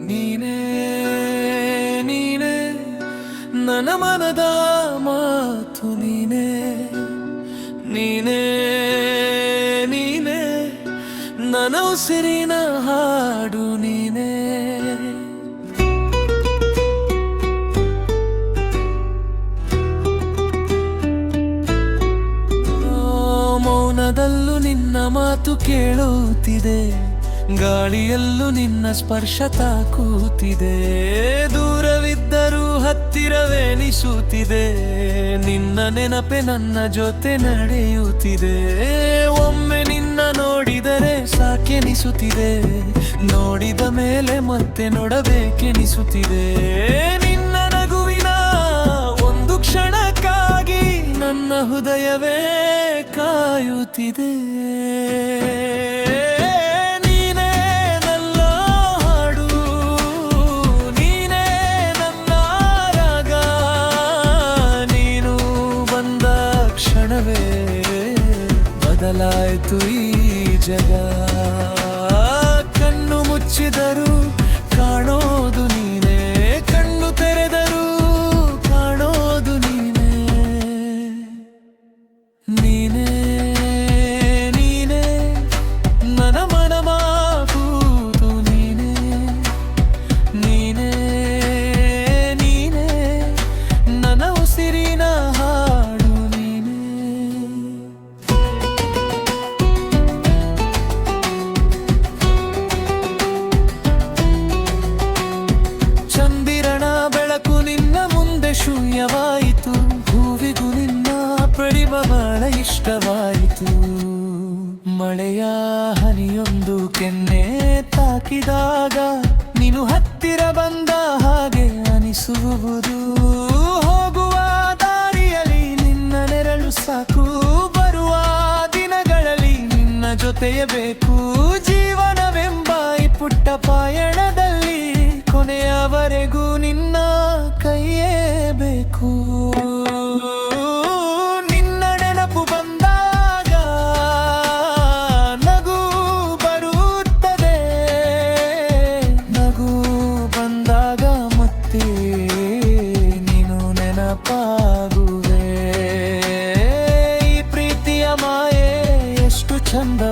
ನೀನೇ ನೀನೇ ನನ್ನ ಮನದ ಮಾತು ನೀನೇ ನೀನೇ ನೀನೇ ನನ್ನ ಉಸಿರಿನ ಹಾಡು ನೀನೇ ಮೌನದಲ್ಲೂ ನಿನ್ನ ಮಾತು ಕೇಳುತ್ತಿದೆ, ಗಾಳಿಯಲ್ಲೂ ನಿನ್ನ ಸ್ಪರ್ಶ ತಾಕುತ್ತಿದೆ. ದೂರವಿದ್ದರೂ ಹತ್ತಿರವೆನಿಸುತ್ತಿದೆ, ನಿನ್ನ ನೆನಪೆ ನನ್ನ ಜೊತೆ ನಡೆಯುತ್ತಿದೆ. ಒಮ್ಮೆ ನಿನ್ನ ನೋಡಿದರೆ ಸಾಕೆನಿಸುತ್ತಿದೆ, ನೋಡಿದ ಮೇಲೆ ಮತ್ತೆ ನೋಡಬೇಕೆನಿಸುತ್ತಿದೆ. ನಿನ್ನ ನಗುವಿನ ಒಂದು ಕ್ಷಣಕ್ಕಾಗಿ ನನ್ನ ಹೃದಯವೇ ಕಾಯುತ್ತಿದೆ. ಬದಲಾಯಿತು ಈ ಜಗ, ಕಣ್ಣು ಮುಚ್ಚಿದರು ಕಾಣೋದು ನೀನೇ, ಕಣ್ಣು ತೆರೆದರು ಕಾಣೋದು ನೀನೇ. ನೀನೇ ನೀನೇ ನನ್ನ ಮನಮಾಗುವುದು ನೀನೇ ನೀನೇ ನೀನೇ ನನ್ನ ಉಸಿರಿನ ಹಾಡು ನೀನೇ. ಶೂನ್ಯವಾಯಿತು, ಹೂವಿಗೂ ನಿನ್ನ ಪ್ರತಿಭೆ ಬಹಳ ಇಷ್ಟವಾಯಿತು. ಮಳೆಯ ಹನಿಯೊಂದು ಕೆನ್ನೆ ತಾಕಿದಾಗ ನೀನು ಹತ್ತಿರ ಬಂದ ಹಾಗೆ ಅನಿಸುವುದು. ಹೋಗುವ ದಾರಿಯಲ್ಲಿ ನಿನ್ನ ನೆರಳು ಸಾಕು, ಬರುವ ದಿನಗಳಲ್ಲಿ ನಿನ್ನ ಜೊತೆಯೇ ಬೇಕು. ಜೀವನವೆಂಬ ಈ ಪುಟ್ಟ ಪಯಣದಲ್ಲಿ ಕೊನೆಯವರೆಗೂ ನಿನ್ನ ಕೈಯೇ ಬೇಕು. ನಿನ್ನ ನೆನಪು ಬಂದಾಗ ನಗು ಬರುತ್ತದೆ, ನಗು ಬಂದಾಗ ಮತ್ತೆ ನೀನು ನೆನಪಾಗುವೆ. ಈ ಪ್ರೀತಿಯ ಮಾಯೆ ಎಷ್ಟು ಚಂದ